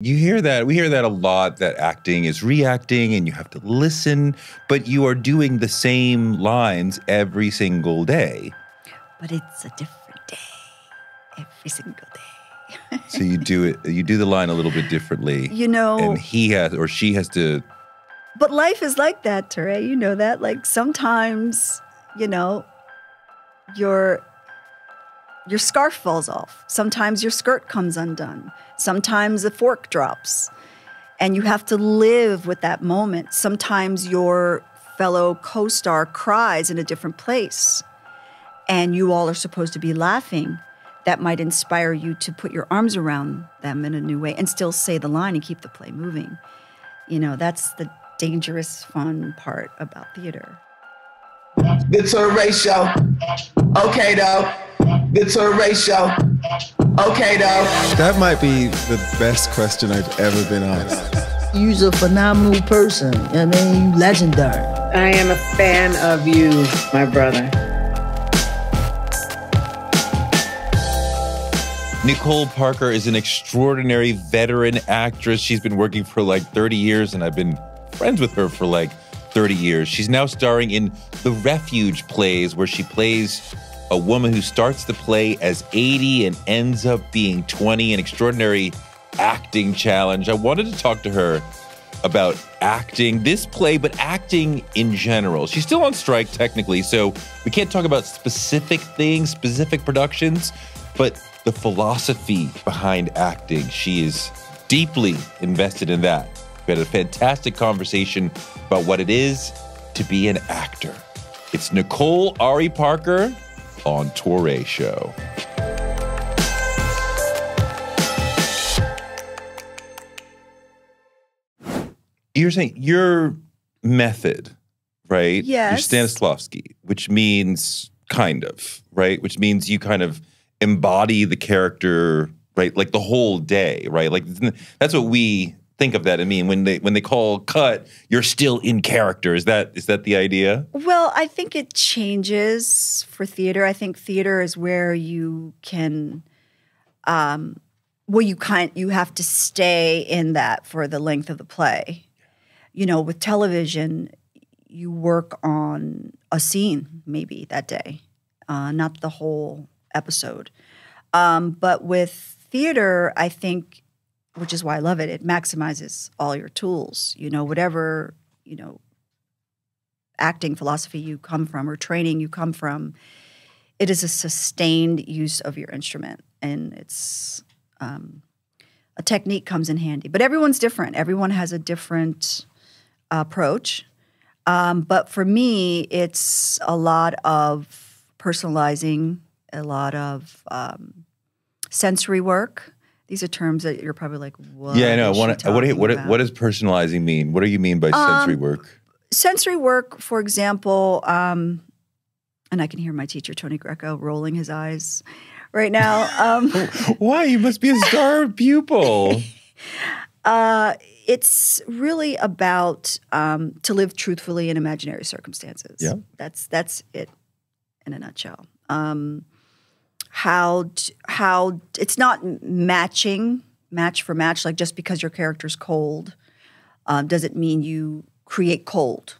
You hear that. We hear that a lot, that acting is reacting and you have to listen, but you are doing the same lines every single day. But it's a different day every single day. So you do the line a little bit differently. You know. And he has, or she has to. But life is like that, Touré. You know that. Like sometimes, you know, your scarf falls off. Sometimes your skirt comes undone. Sometimes a fork drops. And you have to live with that moment. Sometimes your fellow co-star cries in a different place. And you all are supposed to be laughing. That might inspire you to put your arms around them in a new way and still say the line and keep the play moving. You know, that's the dangerous, fun part about theater. The Touré show. Okay, though. The Touré show. Okay, though. That might be the best question I've ever been asked. You're a phenomenal person. I mean, you legendary. I am a fan of you, my brother. Nicole Parker is an extraordinary veteran actress. She's been working for like 30 years, and I've been friends with her for like 30 years. She's now starring in the Refuge Plays, where she plays a woman who starts the play as 80 and ends up being 20, an extraordinary acting challenge. I wanted to talk to her about acting, this play, but acting in general. She's still on strike technically, so we can't talk about specific things, specific productions, but the philosophy behind acting, she is deeply invested in that. We had a fantastic conversation about what it is to be an actor. It's Nicole Ari Parker on Touré Show. You're saying your method, right? Yes. You're Stanislavski, which means kind of, right? Which means you kind of embody the character, right? Like the whole day, right? Like that's what we think of that. I mean, when they call cut, you're still in character. Is that the idea? Well, I think it changes for theater. I think theater is where you can, you have to stay in that for the length of the play. You know, with television, you work on a scene maybe that day, not the whole episode. But with theater, I think, which is why I love it, it maximizes all your tools. You know, whatever, you know, acting philosophy you come from or training you come from, it is a sustained use of your instrument. And it's a technique comes in handy. But everyone's different. Everyone has a different approach. But for me, it's a lot of personalizing, a lot of sensory work. These are terms that you're probably like, what? Yeah, I know. What does personalizing mean? What do you mean by sensory work? Sensory work, for example, and I can hear my teacher, Tony Greco, rolling his eyes right now. Why? You must be a star pupil. It's really about to live truthfully in imaginary circumstances. Yeah. That's it in a nutshell. How it's not match for match, like just because your character's cold doesn't mean you create cold.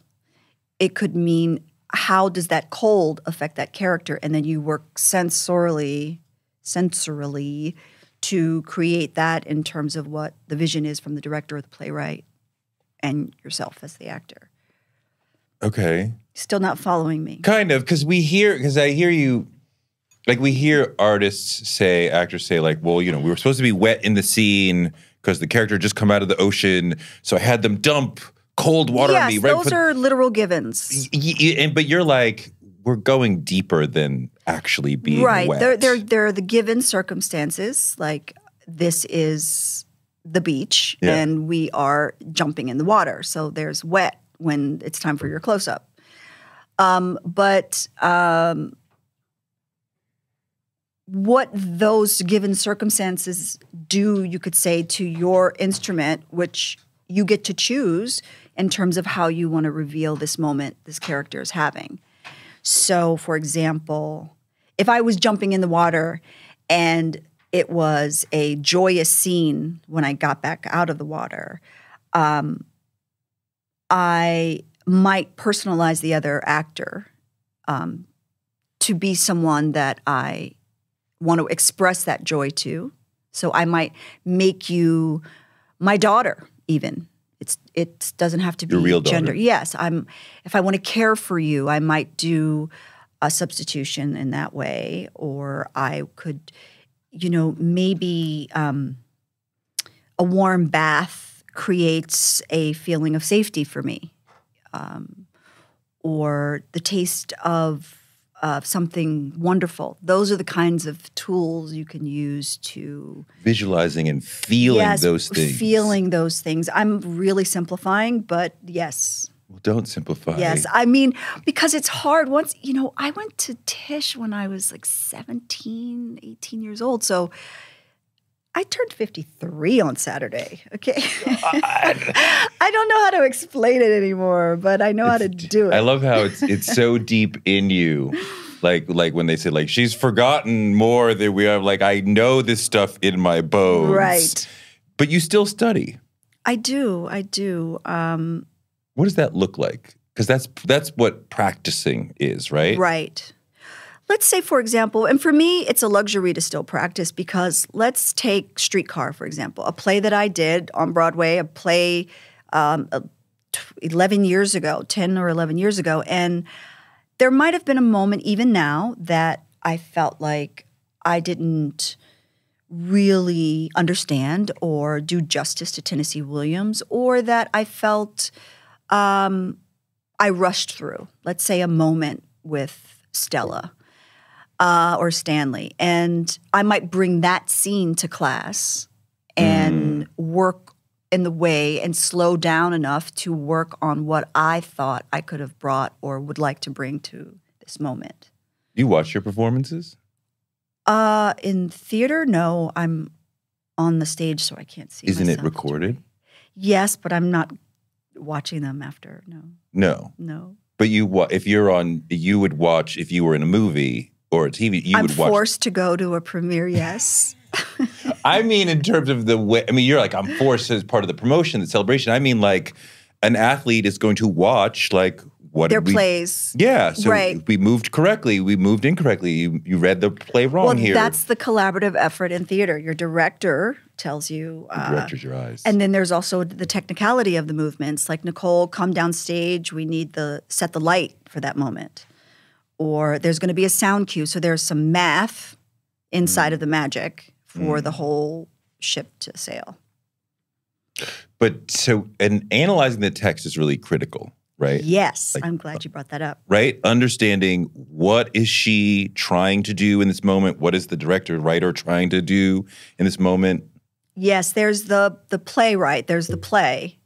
It could mean how does that cold affect that character, and then you work sensorily to create that in terms of what the vision is from the director or the playwright and yourself as the actor. Okay. Still not following me. Kind of, because I hear you. Like we hear artists say, actors say like, well, you know, we were supposed to be wet in the scene because the character had just come out of the ocean. So I had them dump cold water on me. Yes, right? those are literal givens. But you're like, we're going deeper than actually being wet. They're the given circumstances. Like this is the beach and we are jumping in the water. So there's wet when it's time for your close-up. What those given circumstances do, you could say, to your instrument, which you get to choose in terms of how you want to reveal this moment this character is having. So, for example, if I was jumping in the water and it was a joyous scene when I got back out of the water, I might personalize the other actor to be someone that I want to express that joy to. So I might make you my daughter even. It doesn't have to be your real gender. daughter. Yes, if I want to care for you, I might do a substitution in that way, or I could, maybe a warm bath creates a feeling of safety for me, or the taste of something wonderful. Those are the kinds of tools you can use to Visualizing and feeling those things. Feeling those things. I'm really simplifying, but yes. Well, don't simplify. Yes. I mean, because it's hard. Once, I went to Tisch when I was like 17, 18 years old. So I turned 53 on Saturday, okay? I don't know how to explain it anymore, but I know how to do it. I love how it's so deep in you. Like when they say, like, she's forgotten more than we have. Like, I know this stuff in my bones. Right. But you still study. I do. What does that look like? Because that's what practicing is, right? Right. Let's say, for example, and for me, it's a luxury to still practice because let's take Streetcar, for example, a play that I did on Broadway, a play 11 years ago, 10 or 11 years ago. And there might have been a moment even now that I felt like I didn't really understand or do justice to Tennessee Williams, or that I felt I rushed through, let's say, a moment with Stella. Or Stanley. And I might bring that scene to class and work in the way and slow down enough to work on what I thought I could have brought or would like to bring to this moment. You watch your performances? In theater, no. I'm on the stage, so I can't see Isn't it myself. recorded? Yes, but I'm not watching them after, no. No. But you would watch if you were in a movie or a TV, you would watch. I'm forced to go to a premiere, yes. I mean, in terms of the way, you're like, I'm forced as part of the promotion, the celebration. I mean, like, an athlete is going to watch, like, what their plays. Yeah, so right. We moved correctly, we moved incorrectly. You read the play wrong here. Well, that's the collaborative effort in theater. Your director tells you. The director's your eyes. And then there's also the technicality of the movements. Like, Nicole, come down stage. We need set the light for that moment. Or there's going to be a sound cue. So there's some math inside of the magic for the whole ship to sail. But and analyzing the text is really critical, right? Yes. I'm glad you brought that up. Right? Understanding what is she trying to do in this moment? What is the director, writer trying to do in this moment? Yes, there's the playwright. There's the play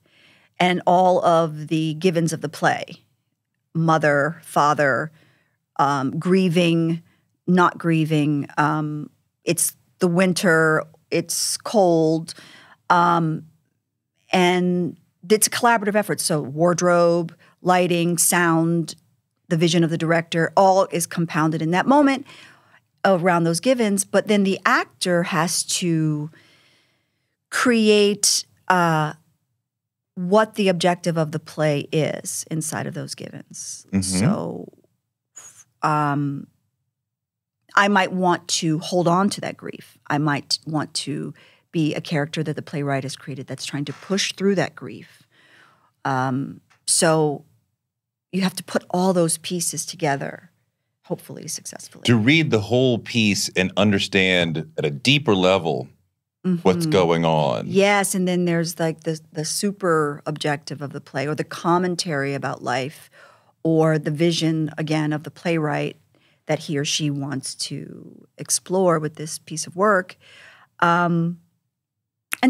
and all of the givens of the play. Mother, father, grieving, not grieving. It's the winter. It's cold. And it's a collaborative effort. So wardrobe, lighting, sound, the vision of the director, all is compounded in that moment around those givens. But then the actor has to create what the objective of the play is inside of those givens. Mm-hmm. So I might want to hold on to that grief. I might want to be a character that the playwright has created that's trying to push through that grief. So you have to put all those pieces together, hopefully successfully. To read the whole piece and understand at a deeper level what's going on. Yes, and then there's like the super objective of the play, or the commentary about life, or the vision, again, of the playwright that he or she wants to explore with this piece of work. And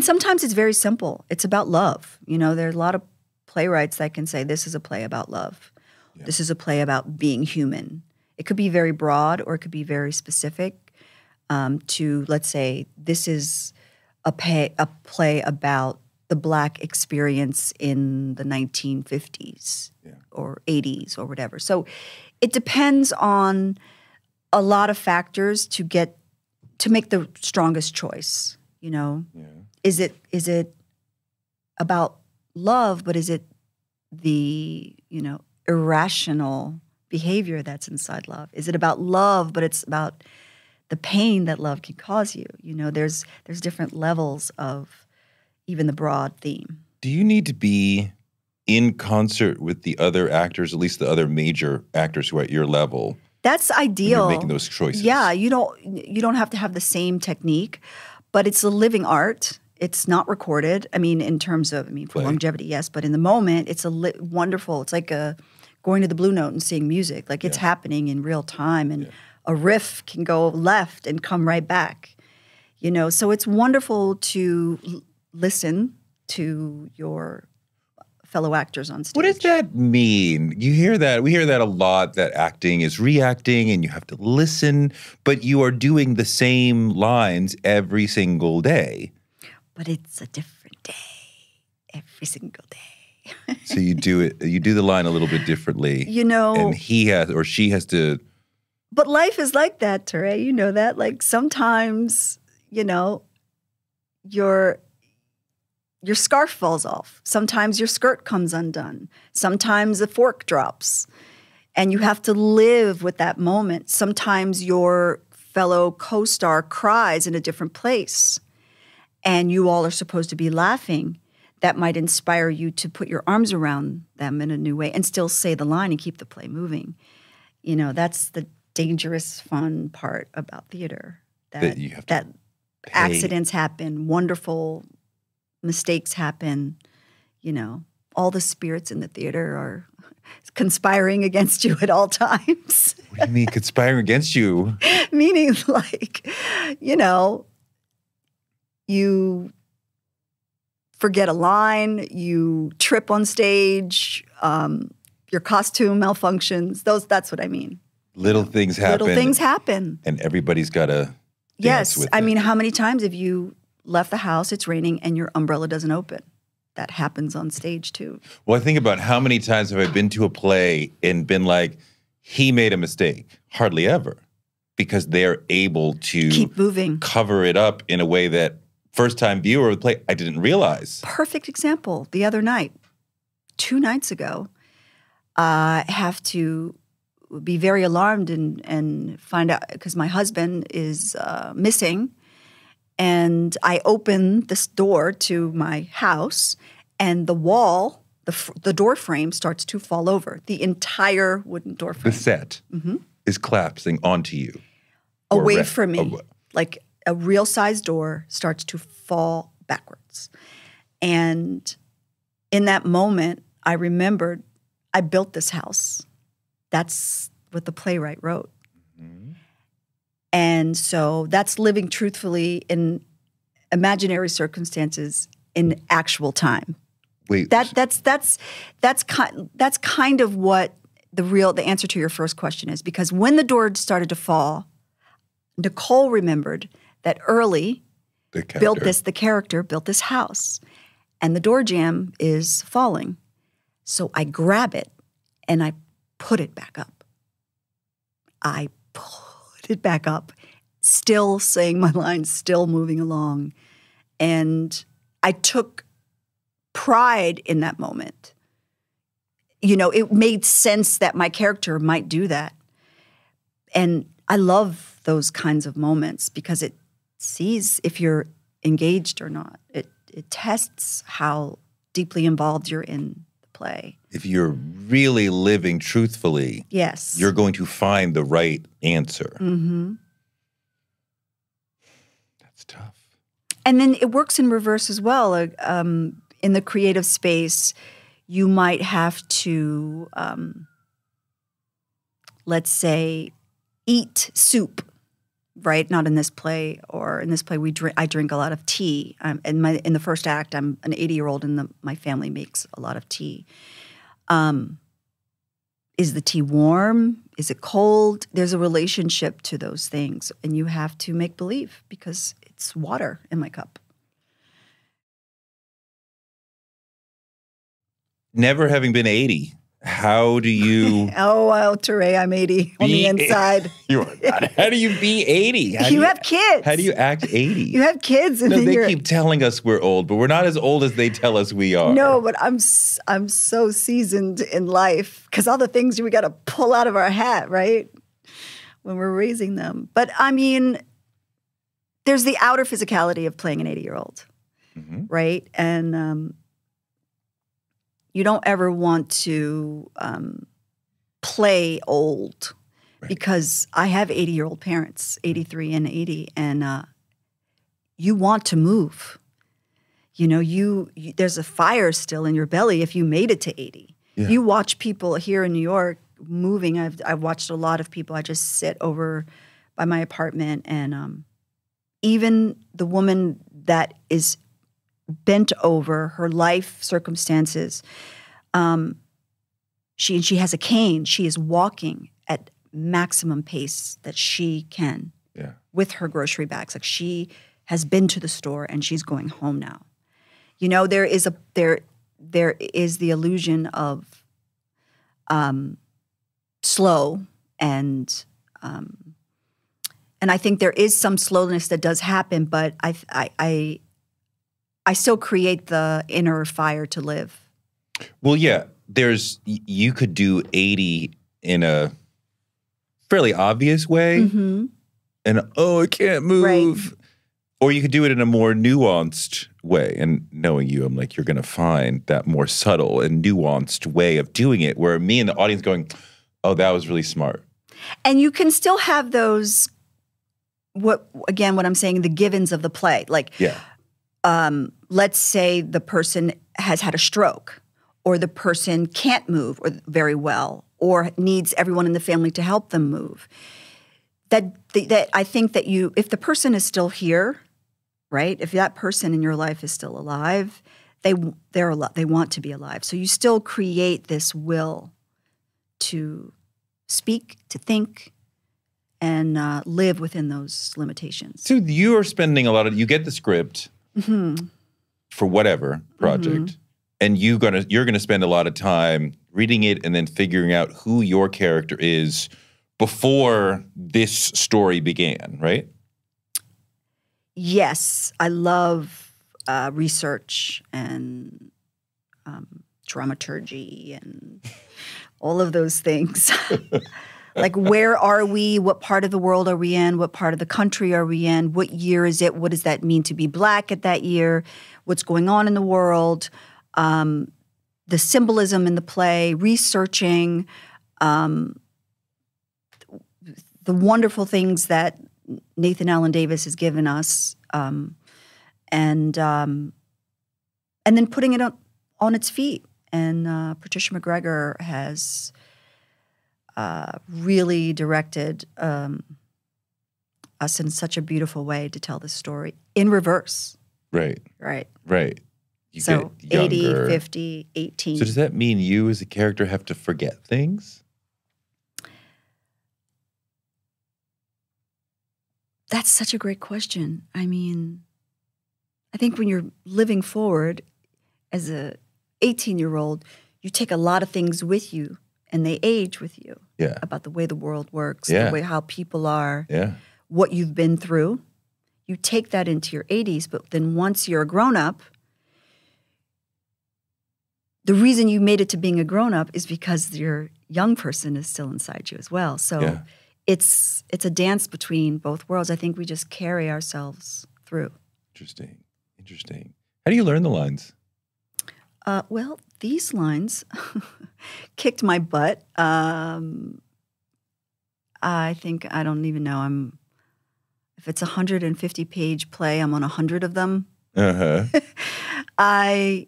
sometimes it's very simple. It's about love. There are a lot of playwrights that can say, this is a play about love. Yeah. This is a play about being human. It could be very broad, or it could be very specific to, let's say, this is a play about the Black experience in the 1950s or 80s or whatever. So it depends on a lot of factors to get to make the strongest choice, you know? Yeah. Is it about love, but is it the, you know, irrational behavior that's inside love? Is it about love, but it's about the pain that love can cause you? You know, there's different levels of even the broad theme. Do you need to be in concert with the other actors, at least the other major actors who are at your level? That's ideal. When you're making those choices. Yeah, you don't have to have the same technique, but it's a living art. It's not recorded. I mean, in terms of, for longevity, yes, but in the moment, it's wonderful. It's like going to the Blue Note and seeing music. Like it's happening in real time, and a riff can go left and come right back. You know, so it's wonderful to listen to your fellow actors on stage. What does that mean? You hear that. We hear that a lot, that acting is reacting and you have to listen, but you are doing the same lines every single day. But it's a different day every single day. So you do the line a little bit differently. You know. And he has or she has to. But life is like that, Touré. You know that. Like sometimes, you know, your scarf falls off. Sometimes your skirt comes undone. Sometimes a fork drops. And you have to live with that moment. Sometimes your fellow co-star cries in a different place. And you all are supposed to be laughing. That might inspire you to put your arms around them in a new way and still say the line and keep the play moving. You know, that's the dangerous, fun part about theater. That you have to pay. Accidents happen, wonderful mistakes happen, you know, all the spirits in the theater are conspiring against you at all times. What do you mean conspiring against you? Meaning like, you know, you forget a line, you trip on stage, your costume malfunctions. That's what I mean. Little things happen. Little things happen. And everybody's got to dance with it. I mean, how many times have you left the house, it's raining, and your umbrella doesn't open? That happens on stage too. Well, I think about how many times have I been to a play and been like, he made a mistake. Hardly ever. Because they're able to keep moving, cover it up in a way that first-time viewer of the play, I didn't realize. Perfect example. The other night, 2 nights ago, I have to be very alarmed and find out, because my husband is missing. And I open this door to my house, and the wall, the door frame starts to fall over. The entire wooden door frame. The set is collapsing onto you. Away from me. Like a real-sized door starts to fall backwards. And in that moment, I remembered I built this house. That's what the playwright wrote. And so that's living truthfully in imaginary circumstances in actual time. Wait, that's kind of what the answer to your first question is, because when the door started to fall, Nicole remembered that early the character built this house, and the door jamb is falling. So I grab it and I put it back up. I put it back up, still saying my lines, still moving along. And I took pride in that moment. You know, it made sense that my character might do that. And I love those kinds of moments because it sees if you're engaged or not. It tests how deeply involved you're in the play. If you're really living truthfully, yes, you're going to find the right answer. Mm-hmm. That's tough. And then it works in reverse as well. In the creative space, you might have to, let's say, eat soup, right? Not in this play, or in this play, I drink a lot of tea. In the first act, I'm an 80-year-old, and my family makes a lot of tea. Is the tea warm? Is it cold? There's a relationship to those things, and you have to make believe because it's water in my cup. Never having been 80, How do you Oh, Touré, I'm 80 on the inside. You are not. How do you be 80? You have kids. How do you act 80? You have kids, and No, then they keep telling us we're old, but we're not as old as they tell us we are. No, but I'm so seasoned in life because all the things we got to pull out of our hat, right? When we're raising them. But I mean, there's the outer physicality of playing an 80-year-old, right? And you don't ever want to play old because I have 80-year-old parents, 83 and 80, and you want to move. You know, there's a fire still in your belly if you made it to 80. Yeah. You watch people here in New York moving. I've watched a lot of people. I just sit over by my apartment, and even the woman that is bent over, her life circumstances, she has a cane. She is walking at maximum pace that she can with her grocery bags. Like, she has been to the store and she's going home now. You know, there is the illusion of slow, and I think there is some slowness that does happen, but I still create the inner fire to live. Well, yeah, you could do 80 in a fairly obvious way, and I can't move. Right. Or you could do it in a more nuanced way. And knowing you, I'm like, you're going to find that more subtle and nuanced way of doing it, where me and the audience going, oh, that was really smart. And you can still have those, what I'm saying, the givens of the play. Like, let's say the person has had a stroke, or the person can't move very well, or needs everyone in the family to help them move. That I think that if the person is still here, right? If that person in your life is still alive, they want to be alive. So you still create this will to speak, to think, and live within those limitations. So you are spending you get the script for whatever project, and you're gonna spend a lot of time reading it and then figuring out who your character is before this story began, right? Yes, I love research and dramaturgy and all of those things. Like, where are we? What part of the world are we in? What part of the country are we in? What year is it? What does that mean to be Black at that year? What's going on in the world? The symbolism in the play, researching the wonderful things that Nathan Allen Davis has given us, and then putting it on its feet. And Patricia McGregor has really directed us in such a beautiful way to tell this story in reverse. Right. You so get younger. 80, 50, 18. So does that mean you as a character have to forget things? That's such a great question. I mean, I think when you're living forward as a 18-year-old, you take a lot of things with you, and they age with you. Yeah. About the way the world works, the way how people are, what you've been through. You take that into your 80s, but then once you're a grown-up, the reason you made it to being a grown-up is because your young person is still inside you as well. So it's a dance between both worlds. I think we just carry ourselves through. Interesting. How do you learn the lines? Well, these lines kicked my butt. I think, I don't even know, if it's a 150-page play, I'm on 100 of them. I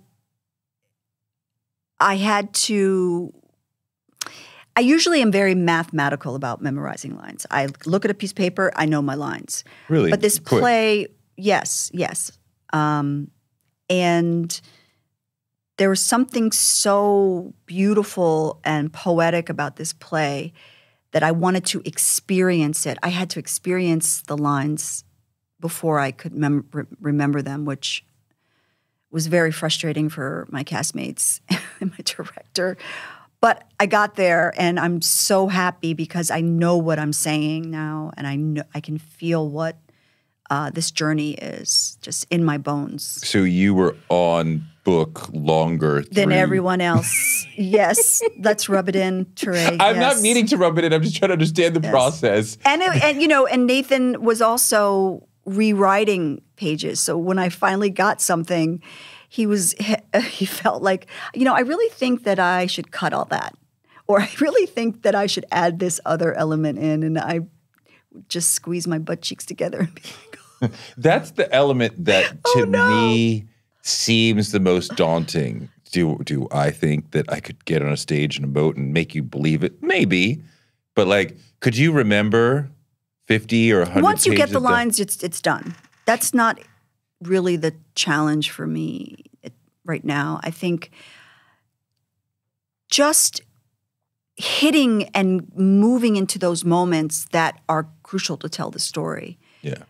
usually am very mathematical about memorizing lines. I look at a piece of paper, I know my lines. Really? But this play, yes. And there was something so beautiful and poetic about this play that I wanted to experience it. I had to experience the lines before I could remember them, which was very frustrating for my castmates and my director. But I got there, and I'm so happy because I know what I'm saying now, and I know I can feel what this journey is just in my bones. So you were on book longer than everyone else. Yes, let's rub it in, Touré. I'm not meaning to rub it in. I'm just trying to understand the process. And Nathan was also rewriting pages. So when I finally got something, he felt like, I really think that I should cut all that, or I really think that I should add this other element in, and I just squeeze my butt cheeks together and be like, oh. That's the element that to me seems the most daunting. Do I think that I could get on a stage and emote and make you believe it? Maybe. But like, could you remember 50 or 100 Once you get the pages lines, it's done. That's not really the challenge for me right now. I think just hitting and moving into those moments that are crucial to tell the story. Yeah.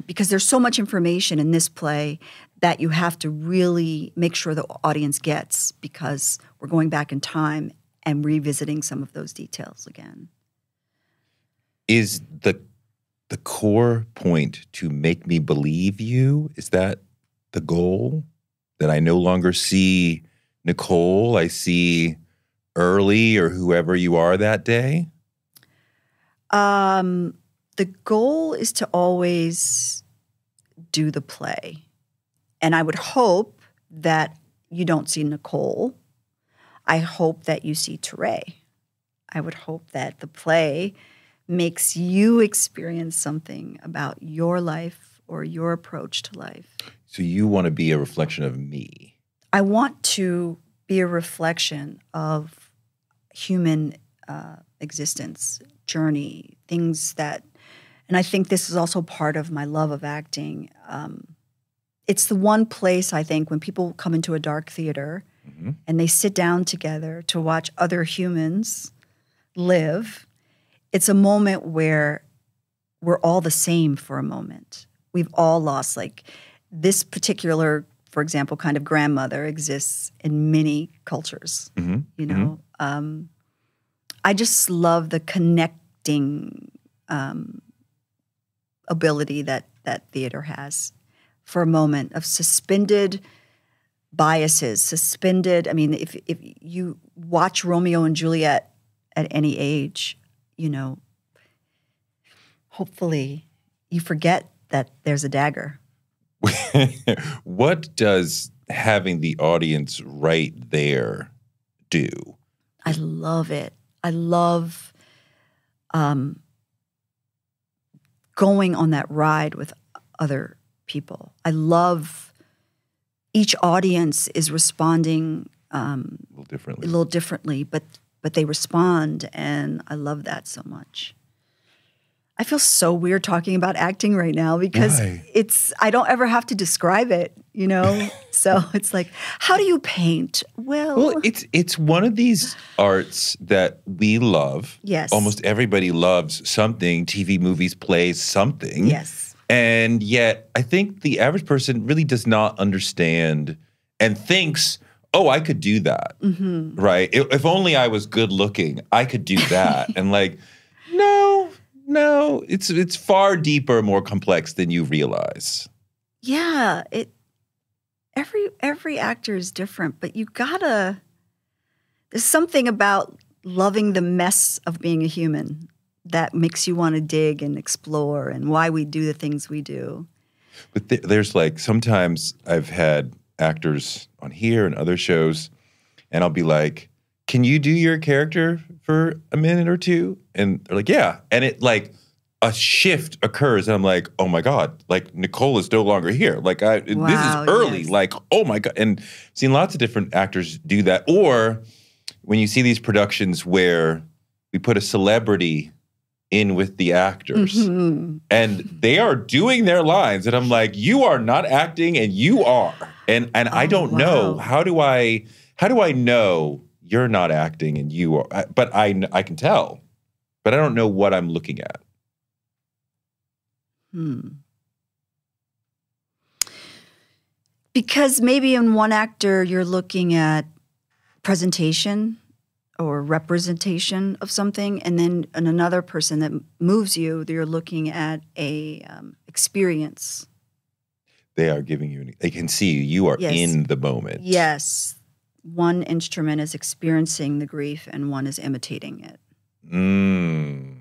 Because there's so much information in this play that you have to really make sure the audience gets, because we're going back in time and revisiting some of those details again. Is the core point to make me believe you? Is that the goal? That I no longer see Nicole, I see Early or whoever you are that day? The goal is to always do the play. And I would hope that you don't see Nicole. I hope that you see Touré. I would hope that the play makes you experience something about your life or your approach to life. So you want to be a reflection of me? I want to be a reflection of human existence, journey, things that, and I think this is also part of my love of acting. It's the one place, I think, when people come into a dark theater and they sit down together to watch other humans live, it's a moment where we're all the same for a moment. We've all lost, like, this particular, for example, kind of grandmother exists in many cultures, I just love the connecting ability that theater has for a moment of suspended biases, I mean, if you watch Romeo and Juliet at any age, hopefully you forget that there's a dagger. What does having the audience right there do? I love it. I love going on that ride with other people. I love each audience is responding a little differently, but they respond, and I love that so much. I feel so weird talking about acting right now because I don't ever have to describe it, So it's like, how do you paint? Well, it's one of these arts that we love. Yes. Almost everybody loves something, TV, movies, plays, something. Yes. And yet I think the average person really does not understand and thinks, oh, I could do that, right? If only I was good looking, I could do that. And like, no, it's far deeper, more complex than you realize. Yeah, every actor is different, but there's something about loving the mess of being a human that makes you want to dig and explore and why we do the things we do. But there's like, sometimes I've had actors on here and other shows, and I'll be like, can you do your character for a minute or two? And they're like, yeah. And it like a shift occurs, and I'm like, oh my God, like Nicole is no longer here. Like this is early. Yes. Like, oh my God. And I've seen lots of different actors do that. Or when you see these productions where we put a celebrity in with the actors and they are doing their lines, and I'm like, you are not acting and you are. And I don't know, how do I know you're not acting and you are? But I can tell, but I don't know what I'm looking at. Because maybe in one actor you're looking at presentation, or representation of something, and then in another person that moves you, you're looking at a experience. They are giving you, they can see you. You are in the moment. Yes. One instrument is experiencing the grief and one is imitating it. You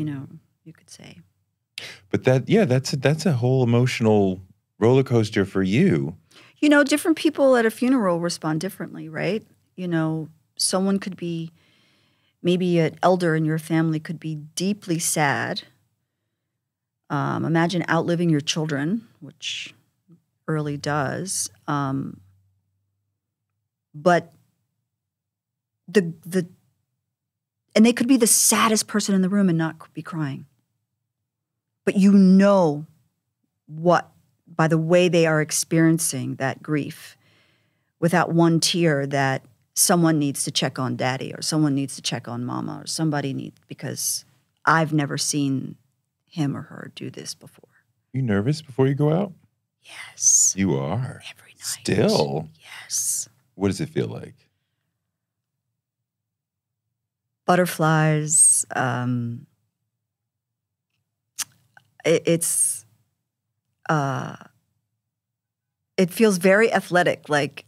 know, you could say. But that's a whole emotional roller coaster for you. You know, different people at a funeral respond differently, right? You know, someone could be, maybe an elder in your family could be deeply sad. Imagine outliving your children, which early does. But and they could be the saddest person in the room and not be crying. But you know by the way they are experiencing that grief, without one tear, that someone needs to check on daddy or someone needs to check on mama or somebody needs, because I've never seen him or her do this before. You nervous before you go out? Yes. You are? Every night. Still? Yes. What does it feel like? Butterflies. It feels very athletic, like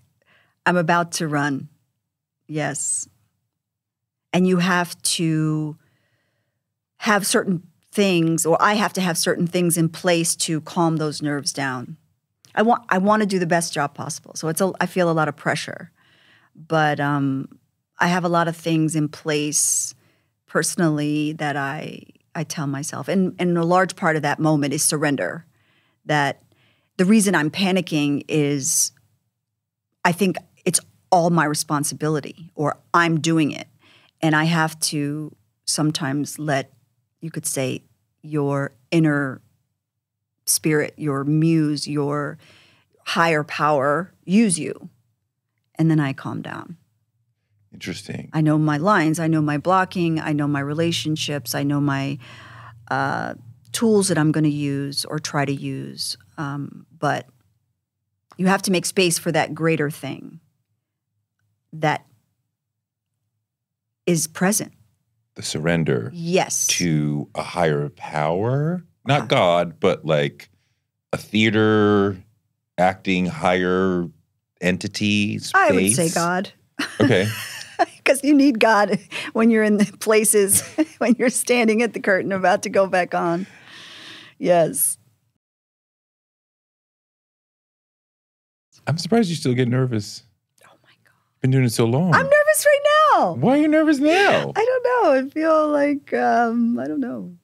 I'm about to run. Yes. And you have to have certain things, or I have to have certain things in place to calm those nerves down. I want to do the best job possible. So I feel a lot of pressure, but I have a lot of things in place personally that I tell myself. And a large part of that moment is surrender. That the reason I'm panicking is I think it's all my responsibility, or I'm doing it. And I have to sometimes let, you could say, your inner spirit, your muse, your higher power use you. And then I calm down. Interesting. I know my lines. I know my blocking. I know my relationships. I know my tools that I'm going to use or try to use. But you have to make space for that greater thing that is present. The surrender. Yes. To a higher power. Not God, but like a theater acting higher entity space. I would say God. Okay. Because you need God when you're in the places, when you're standing at the curtain about to go back on. Yes. I'm surprised you still get nervous. Oh, my God. Been doing it so long. I'm nervous right now. Why are you nervous now? I don't know. I feel like, I don't know.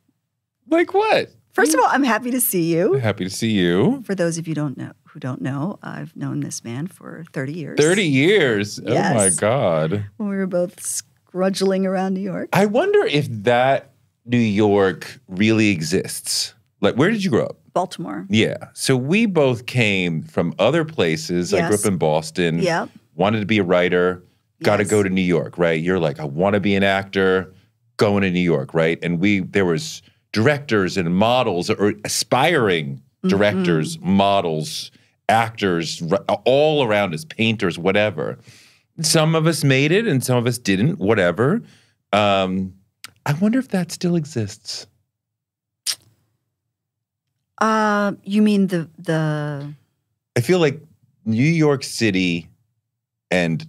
Like what? First of all, I'm happy to see you. Happy to see you. For those of you who don't know, I've known this man for 30 years. 30 years? Yes. Oh, my God. When we were both scrudgeling around New York. I wonder if that New York really exists. Like, where did you grow up? Baltimore. Yeah. So we both came from other places. Yes. I grew up in Boston. Yep. Wanted to be a writer. Got to Yes. go to New York, right? You're like, I want to be an actor. Going to New York, right? And there was directors and models, or aspiring directors, models, actors, all around us, painters, whatever. Some of us made it and some of us didn't, whatever. I wonder if that still exists. You mean the... I feel like New York City and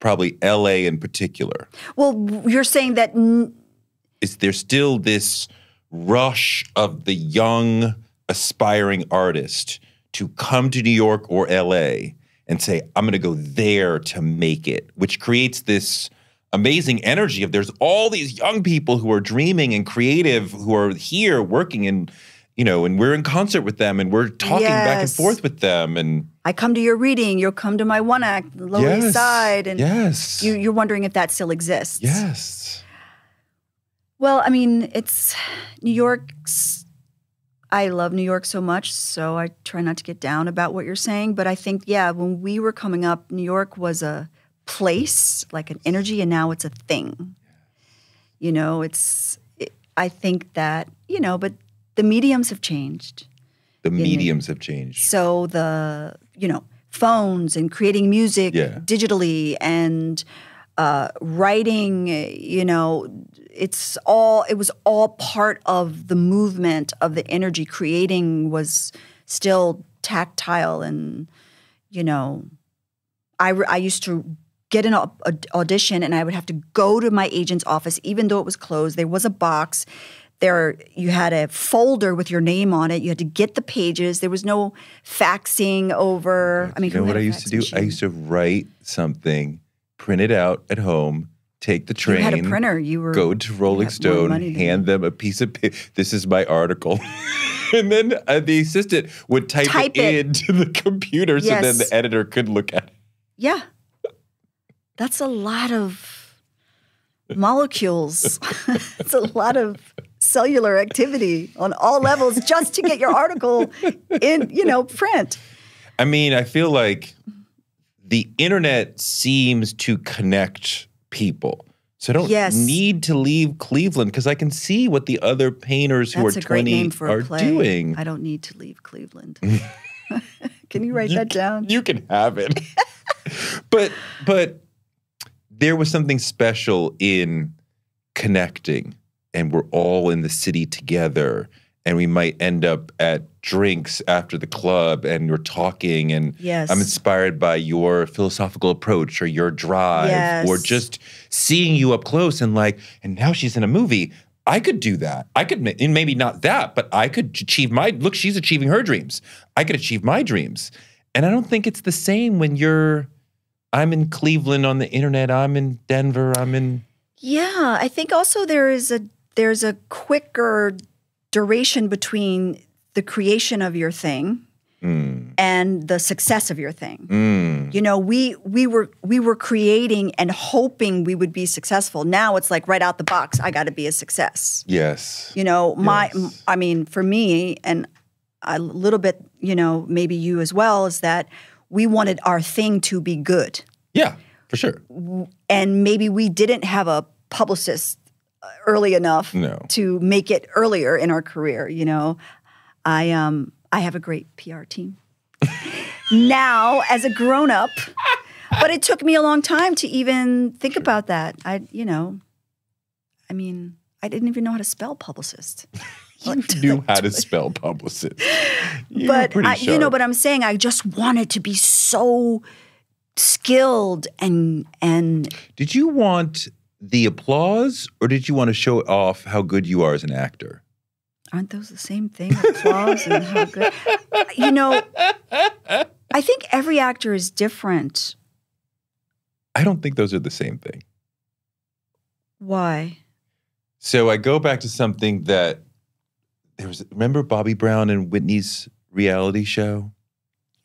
probably LA in particular. Well, you're saying that... Is there still this rush of the young, aspiring artist to come to New York or LA and say, I'm going to go there to make it, which creates this amazing energy of there's all these young people who are dreaming and creative who are here working, and, you know, and we're in concert with them and we're talking back and forth with them. And I come to your reading, you'll come to my one act, the Lower East Side. And yes. You're wondering if that still exists. Yes. Well, I mean, it's New York's, I love New York so much, so I try not to get down about what you're saying. But I think, yeah, when we were coming up, New York was a place, like an energy, and now it's a thing. You know, I think that, you know, but the mediums have changed. The mediums have changed. So phones and creating music digitally and writing, you know, it was all part of the movement of the energy. Creating was still tactile, and, you know, I used to get an audition and I would have to go to my agent's office, even though it was closed. There was a box. You had a folder with your name on it. You had to get the pages. There was no faxing over. I mean, you know what I used to do? I used to write something, print it out at home, take the train. You had a printer. Go to Rolling Stone, hand them a piece of paper. This is my article. And then the assistant would type it into the computer so then the editor could look at it. Yeah. That's a lot of molecules. It's a lot of cellular activity on all levels just to get your article in, you know, print. I mean, I feel like the internet seems to connect people. So I don't need to leave Cleveland because I can see what the other painters who are 20 are doing. I don't need to leave Cleveland. Can you write that down? You can have it. But there was something special in connecting, and we're all in the city together, and we might end up at drinks after the club, and we're talking, and I'm inspired by your philosophical approach or your drive, or just seeing you up close and like, and now she's in a movie. I could do that. I could, and maybe not that, but I could achieve look, she's achieving her dreams. I could achieve my dreams. And I don't think it's the same when I'm in Cleveland on the internet, I'm in Denver, Yeah, I think also there's a quicker duration between the creation of your thing and the success of your thing. You know, we were creating and hoping we would be successful. Now it's like right out the box, I got to be a success. Yes. You know, I mean, for me, and a little bit, you know, maybe you as well, is that we wanted our thing to be good. Yeah, for sure. And maybe we didn't have a publicist early enough to make it earlier in our career, you know. I have a great PR team now as a grown-up, but it took me a long time to even think about that. I didn't even know how to spell publicist. You knew how to spell publicist. But I'm saying I just wanted to be so skilled and. Did you want the applause, or did you want to show off how good you are as an actor? Aren't those the same thing? Applause and how good? You know, I think every actor is different. I don't think those are the same thing. Why? So I go back to something that remember Bobby Brown and Whitney's reality show?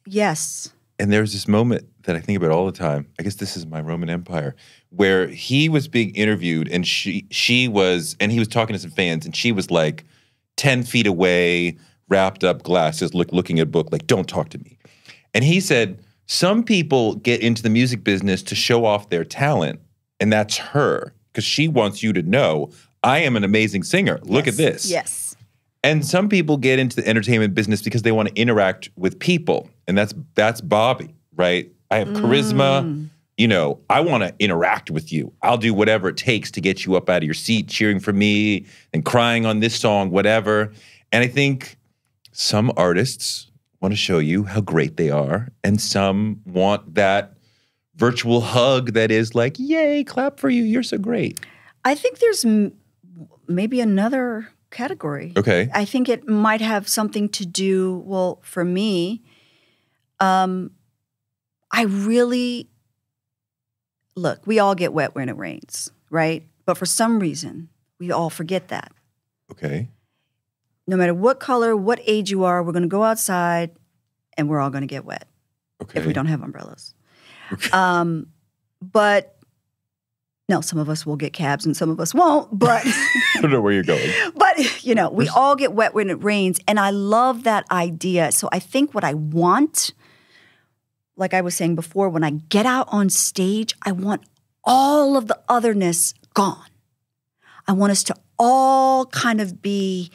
Yes. And there's this moment that I think about all the time. I guess this is my Roman Empire, where he was being interviewed and he was talking to some fans, and she was like 10 feet away, wrapped up, glasses, looking at a book, like, don't talk to me. And he said, some people get into the music business to show off their talent, and that's her, because she wants you to know, I am an amazing singer. Look at this. Yes. And some people get into the entertainment business because they want to interact with people. And that's Bobby, right? I have charisma. You know, I want to interact with you. I'll do whatever it takes to get you up out of your seat, cheering for me and crying on this song, whatever. And I think some artists want to show you how great they are. And some want that virtual hug that is like, yay, clap for you. You're so great. I think there's maybe another category. Okay. I think it might have something to do, well, for me, look, we all get wet when it rains, right? But for some reason, we all forget that. Okay. No matter what color, what age you are, we're going to go outside and we're all going to get wet. Okay. If we don't have umbrellas. Okay. But no, some of us will get cabs and some of us won't, but I don't know where you're going. But, you know, we all get wet when it rains, and I love that idea. So I think what I want, like I was saying before, when I get out on stage, I want all of the otherness gone. I want us to all kind of be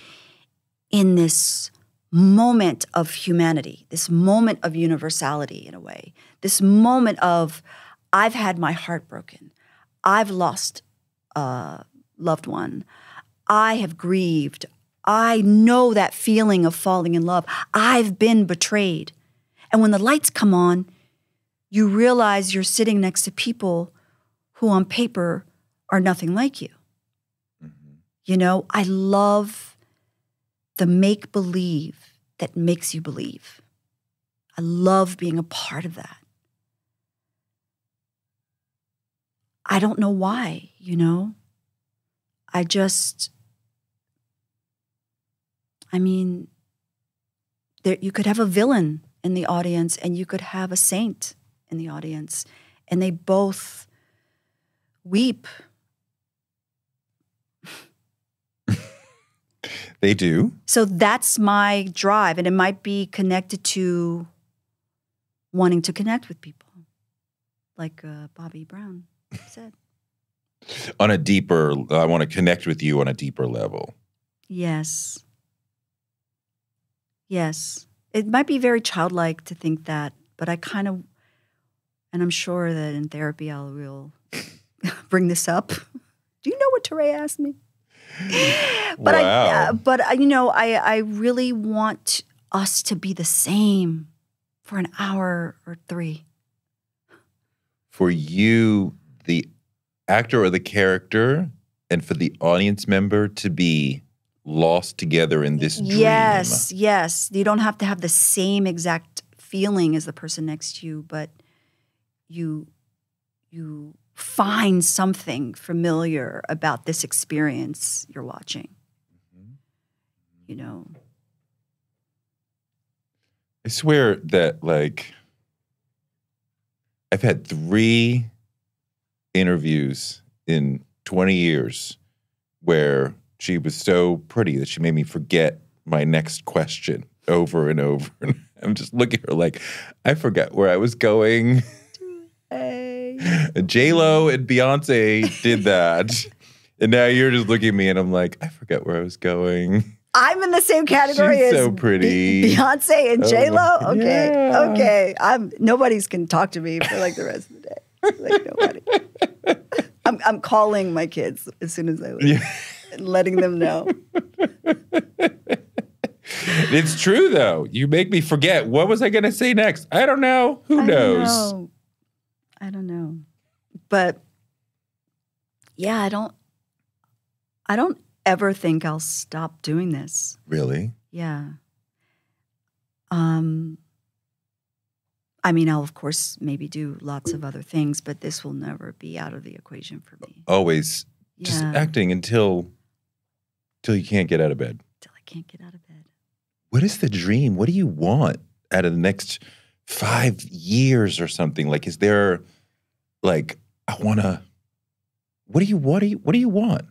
in this moment of humanity, this moment of universality in a way, this moment of, I've had my heart broken. I've lost a loved one. I have grieved. I know that feeling of falling in love. I've been betrayed. And when the lights come on, you realize you're sitting next to people who on paper are nothing like you. Mm-hmm. You know, I love the make-believe that makes you believe. I love being a part of that. I don't know why, you know? You could have a villain in the audience and you could have a saint in the audience, and they both weep. They do. So that's my drive, and it might be connected to wanting to connect with people, like Bobby Brown said. On a deeper, I want to connect with you on a deeper level. Yes. Yes. It might be very childlike to think that, but I kind of, and I'm sure that in therapy will bring this up. Do you know what Touré asked me? But wow. I really want us to be the same for an hour or 3. For you, the actor or the character, and for the audience member to be lost together in this dream. Yes, yes. You don't have to have the same exact feeling as the person next to you, but you find something familiar about this experience you're watching. Mm-hmm. You know. I swear that, like, I've had 3 interviews in 20 years where she was so pretty that she made me forget my next question over and over. And I'm just looking at her like, I forgot where I was going. J-Lo and Beyonce did that. And now you're just looking at me and I'm like, I forgot where I was going. I'm in the same category as so pretty. Beyonce and J-Lo? Okay, yeah. okay. Nobody's can talk to me for like the rest of the day. Like nobody. I'm calling my kids as soon as I leave and letting them know. It's true, though. You make me forget. What was I going to say next? I don't know. Who knows? I don't know. But yeah, I don't ever think I'll stop doing this. Really? Yeah. I'll of course maybe do lots of other things, but this will never be out of the equation for me. Always just acting until you can't get out of bed. Till I can't get out of bed. What is the dream? What do you want out of the next 5 years or something? Like, is there, like, what do you want?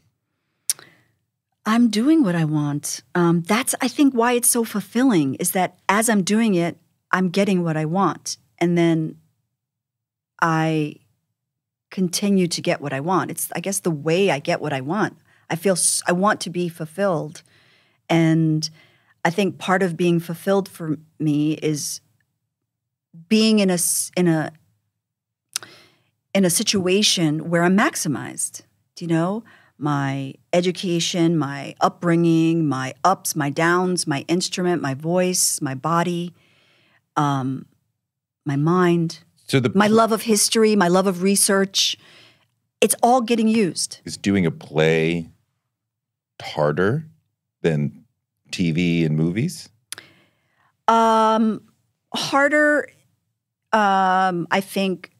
I'm doing what I want. That's, I think, why it's so fulfilling is that as I'm doing it, I'm getting what I want. And then I continue to get what I want. It's, I guess, the way I get what I want. I want to be fulfilled. And I think part of being fulfilled for me is being in a situation where I'm maximized. Do you know? My education, my upbringing, my ups, my downs, my instrument, my voice, my body, my mind, my love of history, my love of research. It's all getting used. Is doing a play harder than TV and movies? Harder, I think,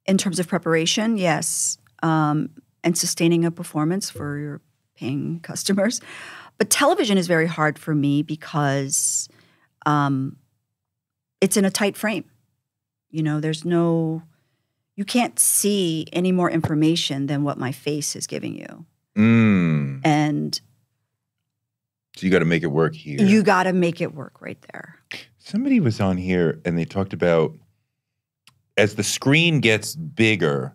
in terms of preparation, yes. And sustaining a performance for your paying customers. But television is very hard for me because it's in a tight frame. You know, you can't see any more information than what my face is giving you. Mm. And so you got to make it work here. You got to make it work right there. Somebody was on here and they talked about as the screen gets bigger,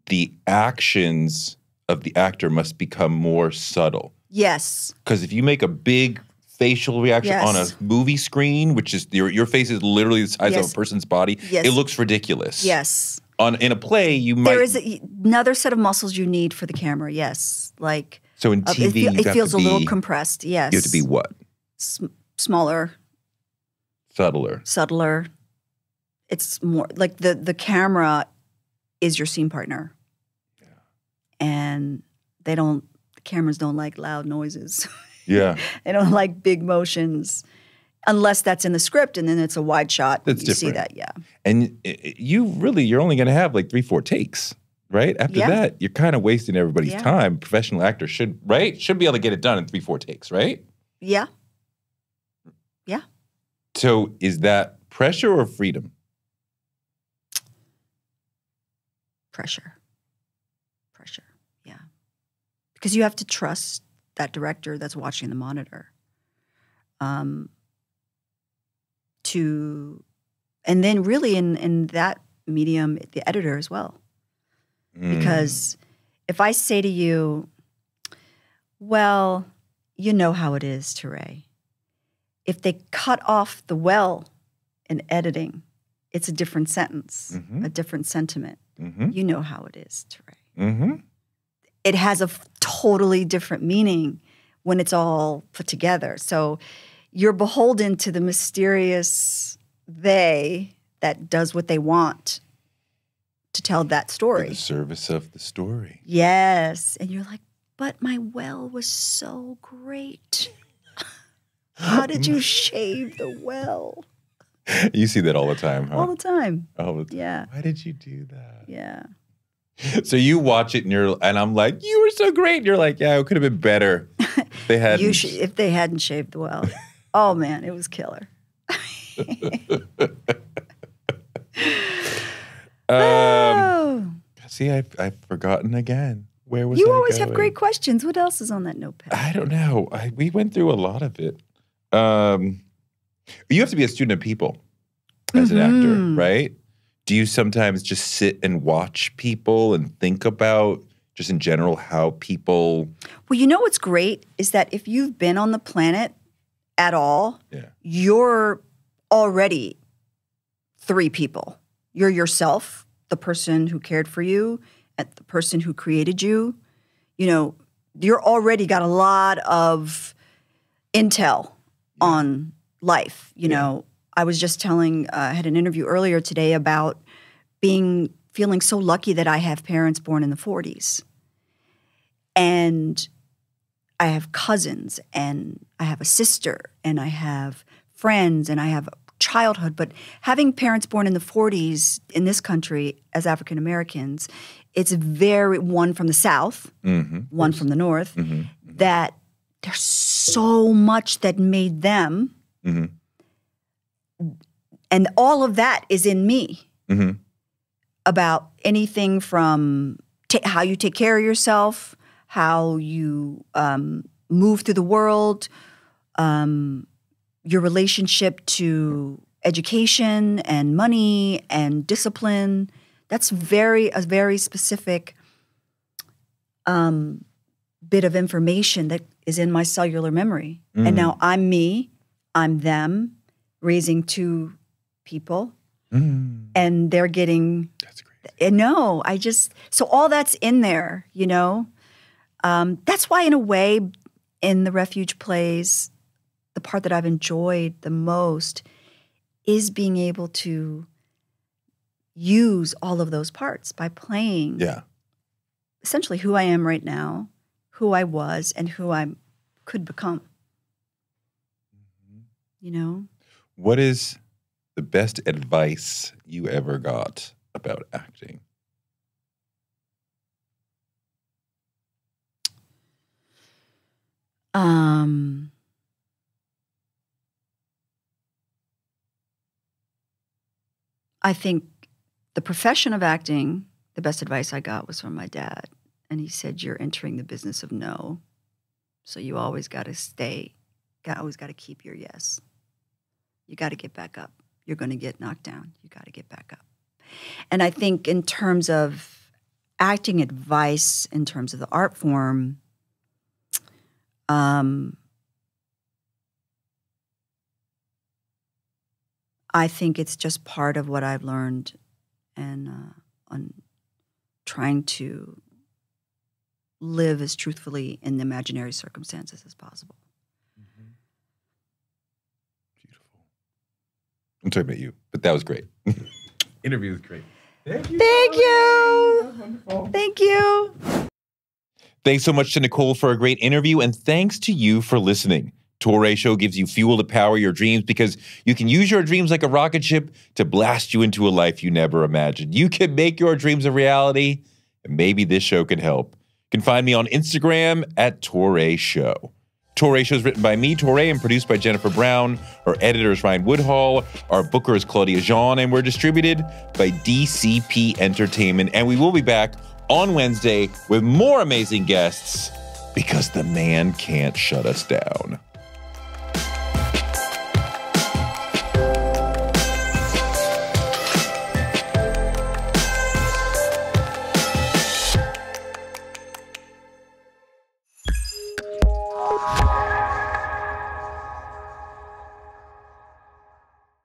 the actions of the actor must become more subtle. Yes. Because if you make a big facial reaction on a movie screen, which is your face is literally the size of a person's body, it looks ridiculous. Yes. in a play, you might. There is another set of muscles you need for the camera. Yes, like so in TV, it feels a little compressed. Yes, you have to be what? Smaller, subtler. It's more like the camera is your scene partner, and cameras don't like loud noises. Yeah, they don't like big motions. Unless that's in the script, and then it's a wide shot. That's you different. See that, yeah. And you're only going to have like 3-4 takes, right? After that, you're kind of wasting everybody's time. Professional actors should be able to get it done in 3-4 takes, right? Yeah. So is that pressure or freedom? Pressure, yeah. Because you have to trust that director that's watching the monitor. And then really in that medium, the editor as well. Because if I say to you, well, you know how it is, Touré. If they cut off the well in editing, it's a different sentence, a different sentiment. You know how it is, Touré. It has a totally different meaning when it's all put together. So you're beholden to the mysterious they that does what they want to tell that story. For the service of the story. Yes. And you're like, but my well was so great. How did you shave the well? You see that all the time, huh? All the time. All the time. Yeah. Why did you do that? Yeah. So you watch it and I'm like, you were so great. And you're like, yeah, it could have been better. They hadn't. If they hadn't shaved the well. Oh man, it was killer. See, I've forgotten again. Where was you I always going? have great questions. What else is on that notepad? I don't know. We went through a lot of it. You have to be a student of people as an actor, right? Do you sometimes just sit and watch people and think about, just in general, how people... Well, you know what's great is that if you've been on the planet at all, you're already 3 people. You're yourself, the person who cared for you, and the person who created you. You know, you're already got a lot of intel on life. You know, I was just telling, I had an interview earlier today about feeling so lucky that I have parents born in the 40s. And I have cousins, and I have a sister, and I have friends, and I have childhood. But having parents born in the 40s in this country as African Americans, it's one from the South, one from the North, that there's so much that made them. And all of that is in me about anything from how you take care of yourself, how you move through the world, your relationship to education and money and discipline. That's a very specific bit of information that is in my cellular memory. And now I'm me, I'm them, raising 2 people, and they're getting. That's great. No, so all that's in there, you know. That's why, in a way, in the Refuge Plays, the part that I've enjoyed the most is being able to use all of those parts by playing essentially who I am right now, who I was, and who I could become. You know? What is the best advice you ever got about acting? I think the profession of acting, the best advice I got was from my dad. And he said, you're entering the business of no. So you always got to always got to keep your yes. You got to get back up. You're going to get knocked down. You got to get back up. And I think in terms of acting advice, in terms of the art form, I think it's just part of what I've learned. And on trying to live as truthfully in imaginary circumstances as possible. Beautiful. I'm talking about you, but that was great. Interview was great. Thank you. Wonderful. Thank you. Thanks so much to Nicole for a great interview, and thanks to you for listening. Touré Show gives you fuel to power your dreams because you can use your dreams like a rocket ship to blast you into a life you never imagined. You can make your dreams a reality, and maybe this show can help. You can find me on Instagram at Touré Show. Touré Show is written by me, Touré, and produced by Jennifer Brown. Our editor is Ryan Woodhall. Our booker is Claudia Jean, and we're distributed by DCP Entertainment. And we will be back on Wednesday with more amazing guests because the man can't shut us down.